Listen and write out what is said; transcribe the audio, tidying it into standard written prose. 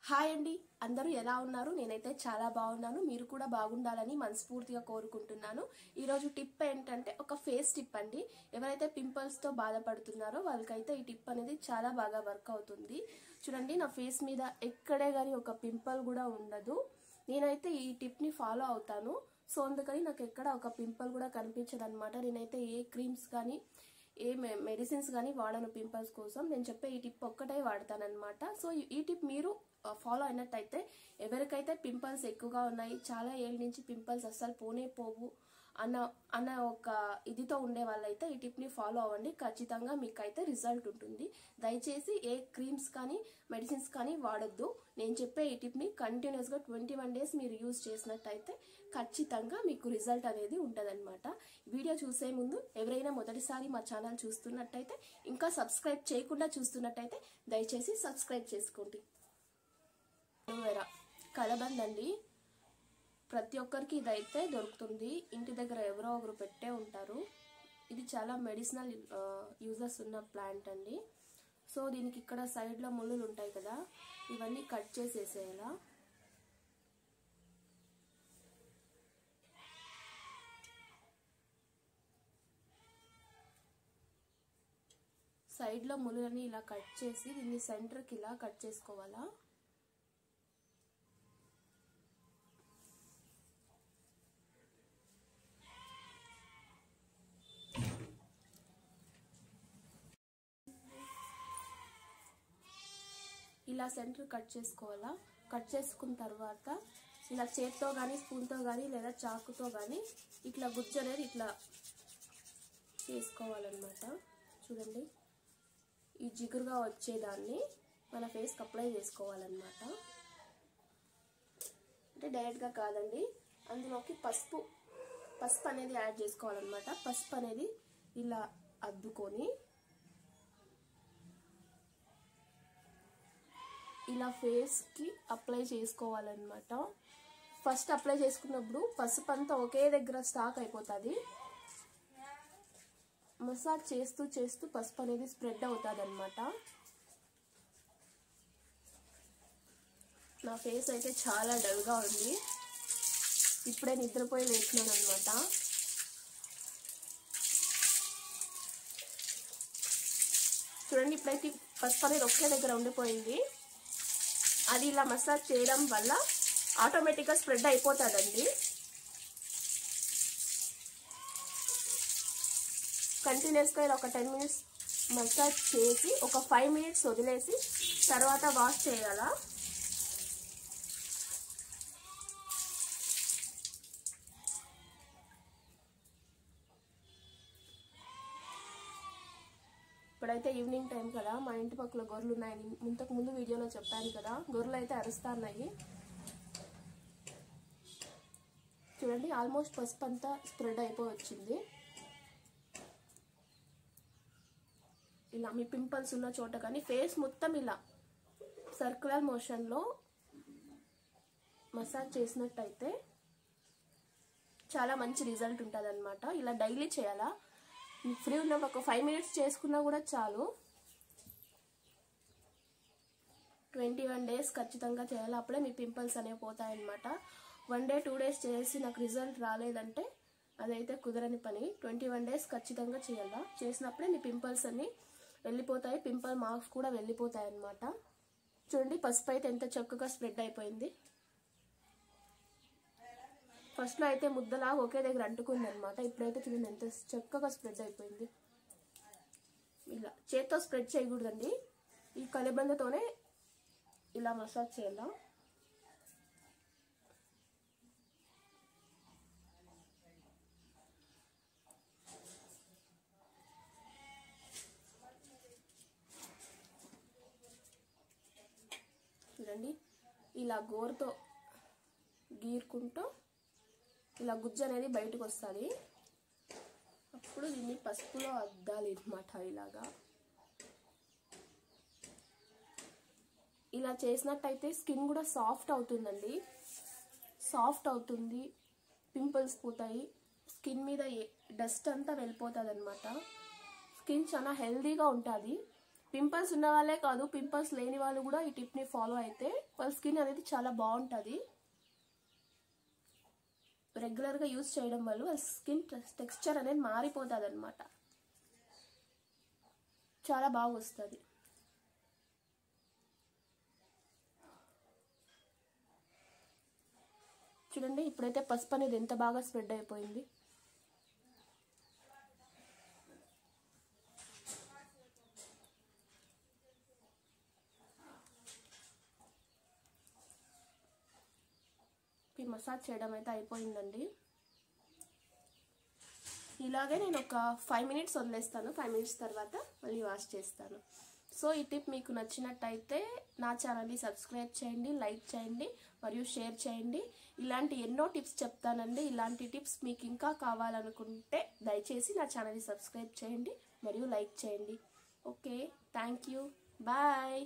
Hi అండి, అందరూ ఎలా ఉన్నారు? నేనైతే చాలా బాగున్నాను. మీరు కూడా బాగుండాలని మనస్ఫూర్తిగా కోరుకుంటున్నాను. ఈరోజు టిప్ ఏంటంటే ఒక ఫేస్ టిప్ అండి. ఎవరైతే పింపుల్స్తో బాధపడుతున్నారో వాళ్ళకైతే ఈ టిప్ అనేది చాలా బాగా వర్క్ అవుతుంది. చూడండి, నా ఫేస్ మీద ఎక్కడే కానీ ఒక పింపుల్ కూడా ఉండదు. నేనైతే ఈ టిప్ని ఫాలో అవుతాను. సో అందుకని నాకు ఎక్కడ ఒక పింపుల్ కూడా కనిపించదు అనమాట. నేనైతే ఏ క్రీమ్స్ కానీ ఏ మెడిసిన్స్ కానీ వాడను పింపుల్స్ కోసం. నేను చెప్పే ఈ టిప్ ఒక్కటే వాడతానన్నమాట. సో ఈ టిప్ మీరు ఫాలో అయినట్టయితే ఎవరికైతే పింపుల్స్ ఎక్కువగా ఉన్నాయి, చాలా ఏళ్ళ నుంచి పింపుల్స్ అస్సలు పోనే పోవు అన్న ఒక ఇదితో ఉండే వాళ్ళైతే ఈ టిప్ని ఫాలో అవ్వండి. ఖచ్చితంగా మీకైతే రిజల్ట్ ఉంటుంది. దయచేసి ఏ క్రీమ్స్ కానీ మెడిసిన్స్ కానీ వాడొద్దు. నేను చెప్పే ఈ టిప్ని కంటిన్యూస్గా 21 days మీరు యూజ్ చేసినట్టయితే ఖచ్చితంగా మీకు రిజల్ట్ అనేది ఉంటుందన్నమాట. వీడియో చూసే ముందు ఎవరైనా మొదటిసారి మా ఛానల్ చూస్తున్నట్టయితే, ఇంకా సబ్స్క్రైబ్ చేయకుండా చూస్తున్నట్టయితే దయచేసి సబ్స్క్రైబ్ చేసుకోండి. అలోవెరా కలబంద అండి. ప్రతి ఒక్కరికి ఇదైతే దొరుకుతుంది. ఇంటి దగ్గర ఎవరో ఒకరు పెట్టే ఉంటారు. ఇది చాలా మెడిసినల్ యూజెస్ ఉన్న ప్లాంట్ అండి. సో దీనికి ఇక్కడ సైడ్లో ముళ్ళులు ఉంటాయి కదా, ఇవన్నీ కట్ చేసేసేయాలా. సైడ్లో ముళ్ళని ఇలా కట్ చేసి దీన్ని సెంటర్కి ఇలా కట్ చేసుకోవాలా. ఇలా సెంటర్ కట్ చేసుకోవాలా. కట్ చేసుకున్న తర్వాత ఇలా చేత్తో కానీ స్పూన్తో కానీ లేదా చాకుతో కానీ ఇట్లా గుజ్జు అనేది ఇట్లా చేసుకోవాలన్నమాట. చూడండి, ఈ జిగురుగా వచ్చేదాన్ని మన ఫేస్కి అప్లై చేసుకోవాలన్నమాట. అంటే డైరెక్ట్గా కాదండి, అందులోకి పసుపు అనేది యాడ్ చేసుకోవాలన్నమాట. పసుపు అనేది ఇలా అద్దుకొని ఇలా ఫేస్కి అప్లై చేసుకోవాలన్నమాట. ఫస్ట్ అప్లై చేసుకున్నప్పుడు పసుపు అంతా ఒకే దగ్గర స్టాక్ అయిపోతుంది. మసాజ్ చేస్తూ చేస్తూ పసుపు అనేది స్ప్రెడ్ అవుతుంది అన్నమాట. నా ఫేస్ అయితే చాలా డల్గా ఉంది. ఇప్పుడే నిద్రపోయి లేచినాను అనమాట. చూడండి, ఇప్పుడైతే పసుపు అనేది ఒకే దగ్గర ఉండిపోయింది. అది ఇలా మసాజ్ చేయడం వల్ల ఆటోమేటిక్గా స్ప్రెడ్ అయిపోతుందండి. కంటిన్యూస్గా ఇలా ఒక 10 minutes మసాజ్ చేసి ఒక 5 minutes వదిలేసి తర్వాత వాష్ చేయాలా. ఇప్పుడైతే ఈవినింగ్ టైం కదా, మా ఇంటి పక్కల గొర్రెలు ఉన్నాయని ఇంతకు ముందు వీడియోలో చెప్పాను కదా. గొర్రెలు అయితే అరుస్తున్నాయి. చూడండి, ఆల్మోస్ట్ పసుపు అంతా స్ప్రెడ్ అయిపోయి వచ్చింది. ఇలా మీ పింపుల్స్ ఉన్న చోట కానీ ఫేస్ మొత్తం ఇలా సర్క్యులర్ మోషన్లో మసాజ్ చేసినట్టయితే చాలా మంచి రిజల్ట్ ఉంటుంది అనమాట. ఇలా డైలీ చేయాలా. ఫ్రీ ఉన్నప్పుడు ఒక 5 minutes చేసుకున్నా కూడా చాలు. 21 days ఖచ్చితంగా చేయాలి. అప్పుడే మీ పింపుల్స్ అనేవి పోతాయన్నమాట. 1 day 2 days చేసి నాకు రిజల్ట్ రాలేదంటే అదైతే కుదరని పని. 21 days ఖచ్చితంగా చేయాలా. చేసినప్పుడే మీ పింపుల్స్ అన్నీ వెళ్ళిపోతాయి. పింపుల్ మార్క్స్ కూడా వెళ్ళిపోతాయి అన్నమాట. చూడండి, పసుపు అయితే ఎంత చక్కగా స్ప్రెడ్ అయిపోయింది. ఫస్ట్లో అయితే ముద్దలాగా ఒకే దగ్గర అంటుకుంది అనమాట. ఇప్పుడైతే చూడండి ఎంత చక్కగా స్ప్రెడ్ అయిపోయింది. ఇలా చేత్తో స్ప్రెడ్ చేయకూడదండి, ఈ కలబందతోనే ఇలా మసాజ్ చేయాలా. చూడండి, ఇలా గోరుతో గీరుకుంటూ ఇలా గుజ్జు అనేది బయటకు వస్తుంది. అప్పుడు దీన్ని పసుపులో అద్దాలి అన్నమాట. ఇలాగా ఇలా చేసినట్టయితే స్కిన్ కూడా సాఫ్ట్ అవుతుందండి. సాఫ్ట్ అవుతుంది, పింపుల్స్ పోతాయి, స్కిన్ మీద డస్ట్ అంతా వెళ్ళిపోతుంది అనమాట. స్కిన్ చాలా హెల్దీగా ఉంటుంది. పింపుల్స్ ఉన్న వాళ్ళే కాదు, పింపుల్స్ లేని వాళ్ళు కూడా ఈ టిప్ని ఫాలో అయితే వాళ్ళ స్కిన్ అనేది చాలా బాగుంటుంది. రెగ్యులర్గా యూజ్ చేయడం వల్ల వాళ్ళ స్కిన్ టెక్స్చర్ అనేది మారిపోతుంది అనమాట, చాలా బాగా వస్తుంది. చూడండి ఇప్పుడైతే పసుపు అనేది ఎంత బాగా స్ప్రెడ్ అయిపోయింది. మసాజ్ చేయడం అయితే అయిపోయిందండి. ఇలాగే నేను ఒక 5 మినిట్స్ వదిలేస్తాను. 5 మినిట్స్ తర్వాత మళ్ళీ వాష్ చేస్తాను. సో ఈ టిప్ మీకు నచ్చినట్టయితే నా ఛానల్ని సబ్స్క్రైబ్ చేయండి, లైక్ చేయండి మరియు షేర్ చేయండి. ఇలాంటి ఎన్నో టిప్స్ చెప్తానండి. ఇలాంటి టిప్స్ మీకు ఇంకా కావాలనుకుంటే దయచేసి నా ఛానల్ని సబ్స్క్రైబ్ చేయండి మరియు లైక్ చేయండి. Okay, thank you, bye.